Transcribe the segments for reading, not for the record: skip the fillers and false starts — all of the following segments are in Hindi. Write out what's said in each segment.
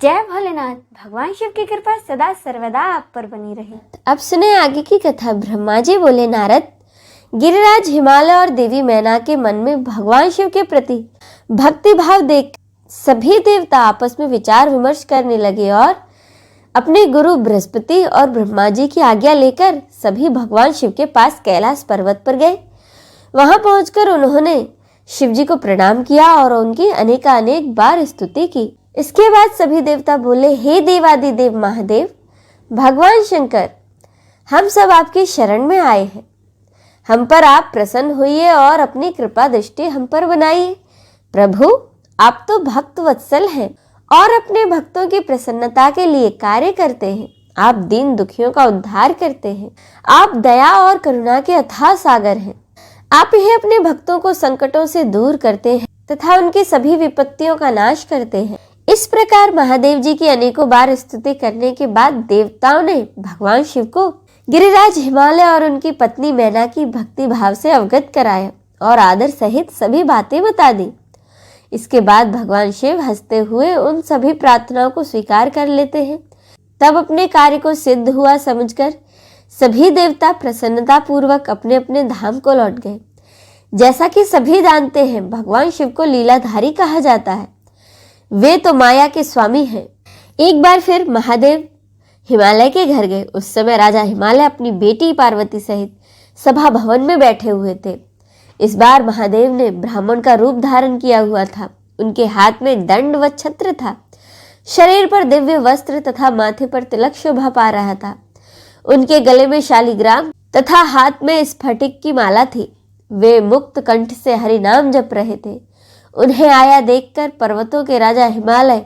जय भोलेनाथ। भगवान शिव की कृपा सदा सर्वदा आप पर बनी रहे। अब सुने आगे की कथा। ब्रह्मा जी बोले, नारद, गिरिराज, हिमालय और देवी मैना के मन में भगवान शिव के प्रति भक्ति भाव देख सभी देवता आपस में विचार विमर्श करने लगे और अपने गुरु बृहस्पति और ब्रह्मा जी की आज्ञा लेकर सभी भगवान शिव के पास कैलाश पर्वत पर गए। वहां पहुंचकर उन्होंने शिव जी को प्रणाम किया और उनकी अनेकानेक बार स्तुति की। इसके बाद सभी देवता बोले, हे देवादिदेव महादेव भगवान शंकर, हम सब आपकी शरण में आए हैं। हम पर आप प्रसन्न होइए और अपनी कृपा दृष्टि हम पर बनाइए। प्रभु, आप तो भक्त वत्सल हैं और अपने भक्तों की प्रसन्नता के लिए कार्य करते हैं। आप दीन दुखियों का उद्धार करते हैं। आप दया और करुणा के अथाह सागर हैं। आप ही अपने भक्तों को संकटों से दूर करते हैं तथा उनकी सभी विपत्तियों का नाश करते हैं। इस प्रकार महादेव जी की अनेकों बार स्तुति करने के बाद देवताओं ने भगवान शिव को गिरिराज, हिमालय और उनकी पत्नी मैना की भक्ति भाव से अवगत कराया और आदर सहित सभी बातें बता दी। इसके बाद भगवान शिव हंसते हुए उन सभी प्रार्थनाओं को स्वीकार कर लेते हैं। तब अपने कार्य को सिद्ध हुआ समझकर सभी देवता प्रसन्नता पूर्वक अपने अपने धाम को लौट गए। जैसा कि सभी जानते हैं, भगवान शिव को लीलाधारी कहा जाता है। वे तो माया के स्वामी हैं। एक बार फिर महादेव हिमालय के घर गए। उस समय राजा हिमालय अपनी बेटी पार्वती सहित सभा भवन में बैठे हुए थे। इस बार महादेव ने ब्राह्मण का रूप धारण किया हुआ था। उनके हाथ में दंड व छत्र था। शरीर पर दिव्य वस्त्र तथा माथे पर तिलक शोभा पा रहा था। उनके गले में शालिग्राम तथा हाथ में स्फटिक की माला थी। वे मुक्त कंठ से हरि नाम जप रहे थे। उन्हें आया देखकर पर्वतों के राजा हिमालय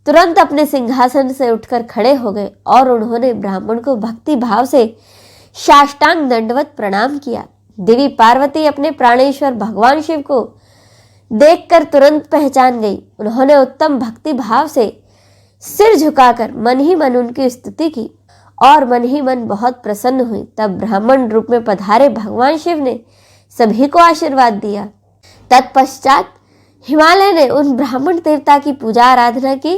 तुरंत अपने सिंहासन से उठकर खड़े हो गए और उन्होंने ब्राह्मण को भक्ति भाव से साष्टांग दंडवत प्रणाम किया। देवी पार्वती अपने प्राणेश्वर भगवान शिव को देखकर तुरंत पहचान गई। उन्होंने उत्तम भक्ति भाव से सिर झुकाकर मन ही मन उनकी स्तुति की और मन ही मन बहुत प्रसन्न हुई। तब ब्राह्मण रूप में पधारे भगवान शिव ने सभी को आशीर्वाद दिया। तत्पश्चात हिमालय ने उन ब्राह्मण देवता की पूजा आराधना की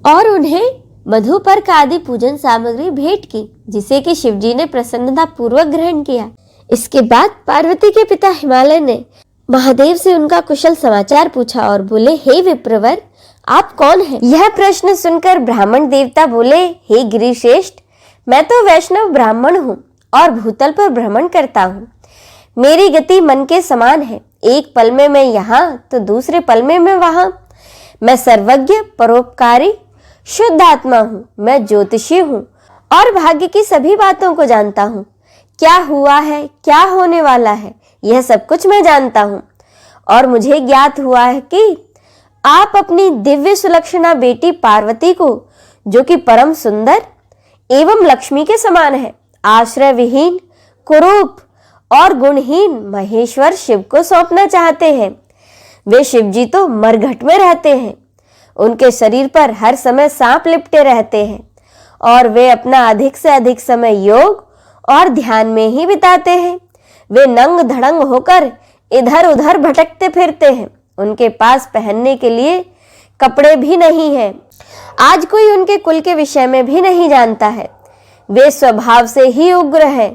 और उन्हें मधुपर्क आदि पूजन सामग्री भेंट की, जिसे कि शिव जी ने प्रसन्नता पूर्वक ग्रहण किया। इसके बाद पार्वती के पिता हिमालय ने महादेव से उनका कुशल समाचार पूछा और बोले, हे विप्रवर, आप कौन हैं? यह प्रश्न सुनकर ब्राह्मण देवता बोले, हे गिरिश्रेष्ठ, मैं तो वैष्णव ब्राह्मण हूँ और भूतल पर भ्रमण करता हूँ। मेरी गति मन के समान है। एक पल में मैं यहाँ तो दूसरे पल में मैं वहां। मैं सर्वज्ञ, परोपकारी, शुद्ध आत्मा हूँ। मैं ज्योतिषी हूँ और भाग्य की सभी बातों को जानता हूँ। क्या हुआ है, क्या होने वाला है, यह सब कुछ मैं जानता हूँ। और मुझे ज्ञात हुआ है कि आप अपनी दिव्य सुलक्षणा बेटी पार्वती को, जो कि परम सुंदर एवं लक्ष्मी के समान है, आश्रय विहीन, कुरूप और गुणहीन महेश्वर शिव को सौंपना चाहते हैं। वे शिव जी तो मरघट में रहते हैं। उनके शरीर पर हर समय सांप लिपटे रहते हैं और वे अपना अधिक से अधिक समय योग और ध्यान में ही बिताते हैं। वे नंग धड़ंग होकर इधर उधर भटकते फिरते हैं। उनके पास पहनने के लिए कपड़े भी नहीं हैं। आज कोई उनके कुल के विषय में भी नहीं जानता है। वे स्वभाव से ही उग्र हैं।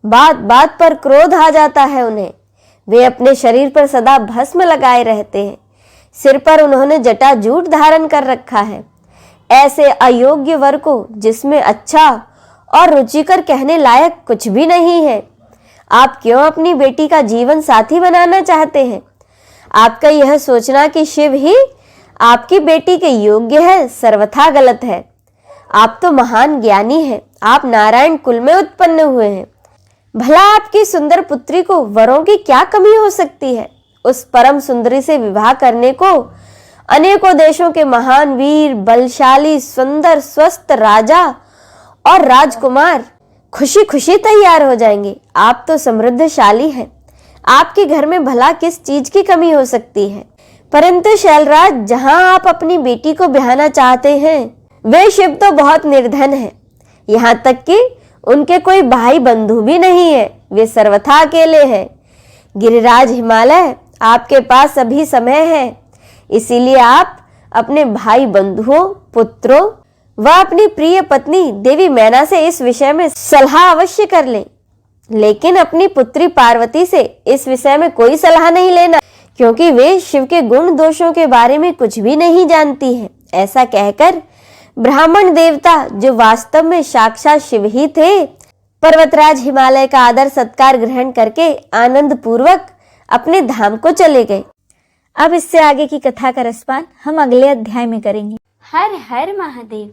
बात बात पर क्रोध आ जाता है उन्हें। वे अपने शरीर पर सदा भस्म लगाए रहते हैं। सिर पर उन्होंने जटाजूट धारण कर रखा है। ऐसे अयोग्य वर को, जिसमें अच्छा और रुचिकर कहने लायक कुछ भी नहीं है, आप क्यों अपनी बेटी का जीवन साथी बनाना चाहते हैं? आपका यह सोचना कि शिव ही आपकी बेटी के योग्य है, सर्वथा गलत है। आप तो महान ज्ञानी हैं। आप नारायण कुल में उत्पन्न हुए हैं। भला आपकी सुंदर पुत्री को वरों की क्या कमी हो सकती है? उस परम सुंदरी से विवाह करने को अनेकों देशों के महान वीर, बलशाली, सुंदर, स्वस्थ राजा और राजकुमार खुशी खुशी तैयार हो जाएंगे। आप तो समृद्धशाली हैं। आपके घर में भला किस चीज की कमी हो सकती है? परंतु शैलराज, जहां आप अपनी बेटी को ब्याहना चाहते हैं, वे शिव तो बहुत निर्धन हैं। यहाँ तक कि उनके कोई भाई बंधु भी नहीं है। वे सर्वथा अकेले हैं। गिरिराज, हिमालय, आपके पास अभी समय है। इसीलिए आप अपने भाई बंधुओं पुत्रों, वह अपनी प्रिय पत्नी देवी मैना से इस विषय में सलाह अवश्य कर ले, लेकिन अपनी पुत्री पार्वती से इस विषय में कोई सलाह नहीं लेना, क्योंकि वे शिव के गुण दोषों के बारे में कुछ भी नहीं जानती है। ऐसा कहकर ब्राह्मण देवता, जो वास्तव में साक्षात शिव ही थे, पर्वतराज हिमालय का आदर सत्कार ग्रहण करके आनंद पूर्वक अपने धाम को चले गए। अब इससे आगे की कथा का रसपान हम अगले अध्याय में करेंगे। हर हर महादेव।